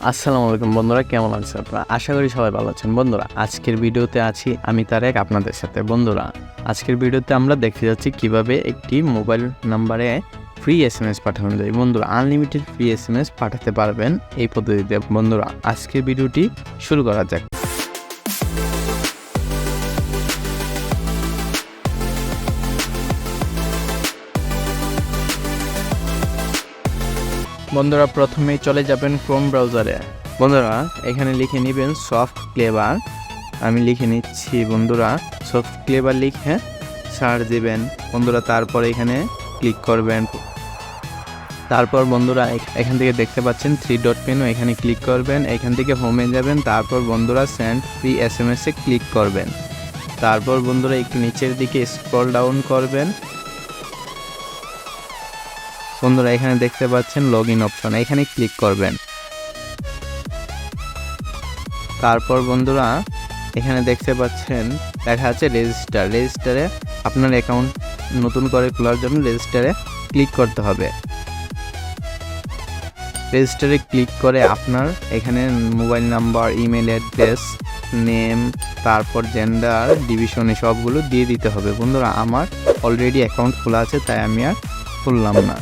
আসসালামু আলাইকুম বন্ধুরা, কেমন আছেন আপনারা? আশা করি সবাই ভালো আছেন। বন্ধুরা, আজকের ভিডিওতে আছি আমি তারেক আপনাদের সাথে। বন্ধুরা, আজকের ভিডিওতে আমরা দেখতে যাচ্ছি কিভাবে একটি মোবাইল নাম্বারে ফ্রি SMS পাঠানো যায়। বন্ধুরা, আনলিমিটেড ফ্রি SMS পাঠাতে পারবেন এই পদ্ধতিতে। বন্ধুরা, আজকের ভিডিওটি শুরু করা যাক। বন্ধুরা, প্রথমেই চলে যাবেন ক্রোম ব্রাউজারে। বন্ধুরা, এখানে লিখে নেবেন সফট ক্লেভার। আমি লিখে নিচ্ছি বন্ধুরা, সফট ক্লেভার লিখে সার্চ দিবেন। বন্ধুরা, তারপর এখানে ক্লিক করবেন। তারপর বন্ধুরা এখান থেকে দেখতে পাচ্ছেন 3 ডট মেনু, এখানে ক্লিক করবেন। এখান থেকে হোমে যাবেন। তারপর বন্ধুরা সেন্ড ফ্রি SMS এ ক্লিক করবেন। তারপর বন্ধুরা একটু নিচের দিকে স্ক্রল ডাউন করবেন। বন্ধুরা, এখানে দেখতে পাচ্ছেন লগ ইন অপশন, এখানে ক্লিক করবেন। তারপর বন্ধুরা এখানে দেখতে পাচ্ছেন লেখা আছে রেজিস্টারে আপনার অ্যাকাউন্ট নতুন করে খোলার জন্য রেজিস্টারে ক্লিক করতে হবে। রেজিস্টারে ক্লিক করে আপনার এখানে mobile number, email address, name, তারপর জেন্ডার, ডিভিশন সবগুলো দিয়ে দিতে হবে। বন্ধুরা, আমার অলরেডি অ্যাকাউন্ট খোলা আছে, তাই আমি আর খুললাম না।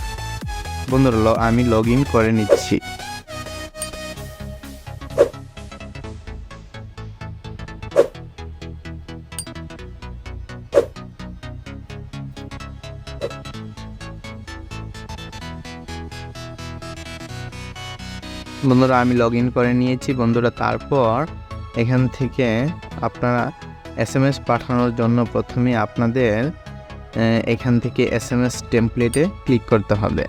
বন্ধুরা, আমি লগ ইন করে নিচ্ছি। বন্ধুরা, আমি লগ ইন করে নিয়েছি। বন্ধুরা, তারপর এখান থেকে আপনারা SMS পাঠানোর জন্য প্রথমে আপনাদের এখান থেকে SMS টেমপ্লেটে ক্লিক করতে হবে।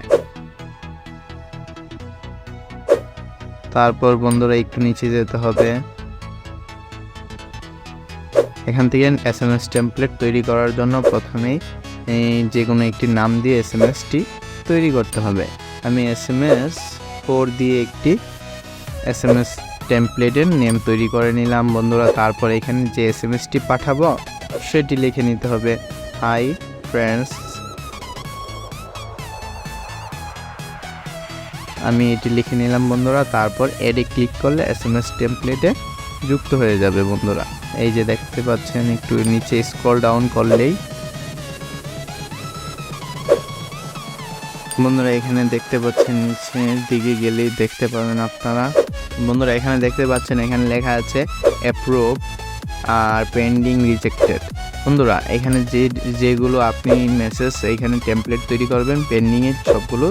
তারপর বন্ধুরা একটু নিচে যেতে হবে। এখান থেকে SMS টেমপ্লেট তৈরি করার জন্য প্রথমেই যে কোনো একটি নাম দিয়ে SMSটি তৈরি করতে হবে। আমি SMS 4 দিয়ে একটি SMS টেমপ্লেটের নেম তৈরি করে নিলাম। বন্ধুরা, তারপর এখানে যে SMSটি পাঠাবো সেটি লিখে নিতে হবে, হাই ফ্রেন্ডস। আমি এটি লিখে নিলাম বন্ধুরা। তারপর এডে ক্লিক করলে SMS টেমপ্লেটে যুক্ত হয়ে যাবে। বন্ধুরা, এই যে দেখতে পাচ্ছেন, একটু নিচে স্ক্রল ডাউন করলেই বন্ধুরা এখানে দেখতে পাচ্ছেন, নিচের দিকে গেলেই দেখতে পাবেন আপনারা। বন্ধুরা, এখানে দেখতে পাচ্ছেন এখানে লেখা আছে অ্যাপ্রুভ আর পেন্ডিং রিজেক্টেড। বন্ধুরা, এখানে যেগুলো আপনি মেসেজ এইখানে টেমপ্লেট তৈরি করবেন, পেন্ডিংয়ে সবগুলো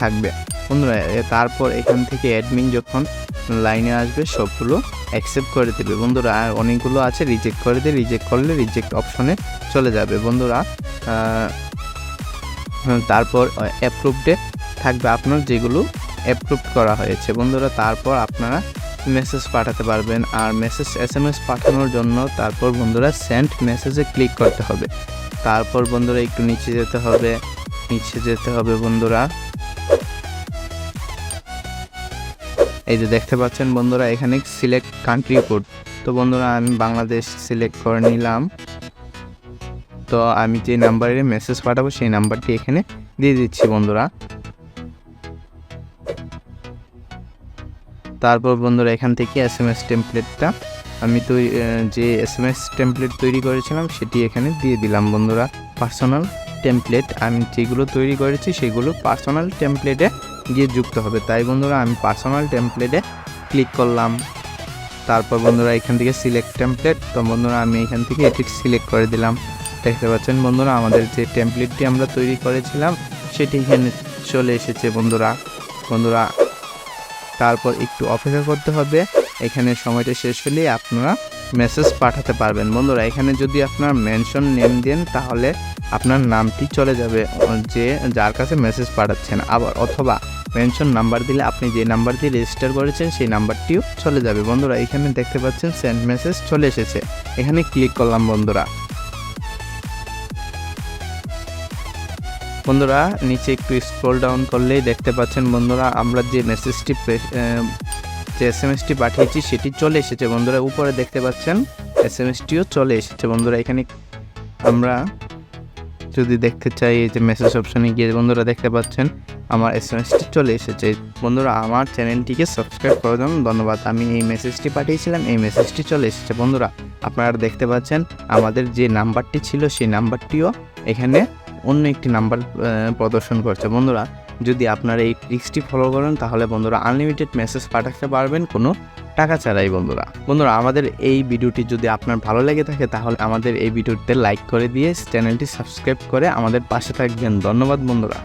থাকবে। বন্ধুরা, তারপর এখান থেকে অ্যাডমিন যখন লাইনে আসবে সবগুলো অ্যাকসেপ্ট করে দেবে। বন্ধুরা, আর অনেকগুলো আছে রিজেক্ট করে দেবে। রিজেক্ট করলে রিজেক্ট অপশনে চলে যাবে। বন্ধুরা, তারপর অ্যাপ্রুভডে থাকবে আপনার যেগুলো অ্যাপ্রুভ করা হয়েছে। বন্ধুরা, তারপর আপনারা মেসেজ পাঠাতে পারবেন। আর SMS পাঠানোর জন্য তারপর বন্ধুরা সেন্ড মেসেজে ক্লিক করতে হবে। তারপর বন্ধুরা একটু নিচে যেতে হবে। বন্ধুরা, এই যে দেখতে পাচ্ছেন বন্ধুরা এখানে সিলেক্ট কান্ট্রি কোড। তো বন্ধুরা, আমি বাংলাদেশ সিলেক্ট করে নিলাম। তো আমি যে নাম্বারে মেসেজ পাঠাবো সেই নাম্বারটি এখানে দিয়ে দিচ্ছি বন্ধুরা। তারপর বন্ধুরা এখান থেকে SMS টেমপ্লেটটা আমি যে SMS টেমপ্লেট তৈরি করেছিলাম সেটি এখানে দিয়ে দিলাম। বন্ধুরা, পার্সোনাল টেমপ্লেট আমি যেগুলো তৈরি করেছি সেগুলো পার্সোনাল টেমপ্লেটে গিয়ে যুক্ত হবে। তাই বন্ধুরা আমি পার্সোনাল টেমপ্লেটে ক্লিক করলাম। তারপর বন্ধুরা এখান থেকে সিলেক্ট টেমপ্লেট। তো বন্ধুরা আমি এখান থেকে এটি সিলেক্ট করে দিলাম। দেখতে পাচ্ছেন বন্ধুরা আমাদের যে টেমপ্লেটটি আমরা তৈরি করেছিলাম সেটি এখানে চলে এসেছে। বন্ধুরা তারপর একটু অপেক্ষা করতে হবে। এখানে সময়টা শেষ হলেই আপনারা মেসেজ পাঠাতে পারবেন। বন্ধুরা, এখানে যদি আপনার মেনশন নেম দেন তাহলে আপনার নামটি চলে যাবে যার কাছে মেসেজ পাঠাচ্ছেন। আবার অথবা মেনশন নাম্বার দিলে আপনি যে নাম্বার দিয়ে রেজিস্টার করেছেন সেই নাম্বারটিও চলে যাবে। বন্ধুরা, এখানে দেখতে পাচ্ছেন সেন্ড মেসেজ চলে এসেছে, এখানে ক্লিক করলাম। বন্ধুরা নিচে একটু স্ক্রল ডাউন করলেই দেখতে পাচ্ছেন বন্ধুরা আমরা যে SMSটি পাঠিয়েছি সেটি চলে এসেছে। বন্ধুরা, উপরে দেখতে পাচ্ছেন SMSটিও চলে এসেছে। বন্ধুরা, এখানে আমরা যদি দেখতে চাই, এই যে মেসেজ অপশনে গিয়ে বন্ধুরা দেখতে পাচ্ছেন আমার এসএমএসটি চলে এসেছে। বন্ধুরা আমার চ্যানেলটিকে সাবস্ক্রাইব করার জন্য ধন্যবাদ। আমি এই মেসেজটি পাঠিয়েছিলাম, এই মেসেজটি চলে এসেছে। বন্ধুরা আপনারা দেখতে পাচ্ছেন আমাদের যে নাম্বারটি ছিল সেই নাম্বারটিও এখানে অন্য একটি নাম্বার প্রদর্শন করছে। বন্ধুরা যদি আপনারা এই ট্রিক্সটি ফলো করেন তাহলে বন্ধুরা আনলিমিটেড মেসেজ পাঠাতে পারবেন কোনো টাকা ছাড়াই। বন্ধুরা আমাদের এই ভিডিওটি যদি আপনার ভালো লেগে থাকে তাহলে আমাদের এই ভিডিওতে লাইক করে দিয়ে চ্যানেলটি সাবস্ক্রাইব করে আমাদের পাশে থাকবেন। ধন্যবাদ বন্ধুরা।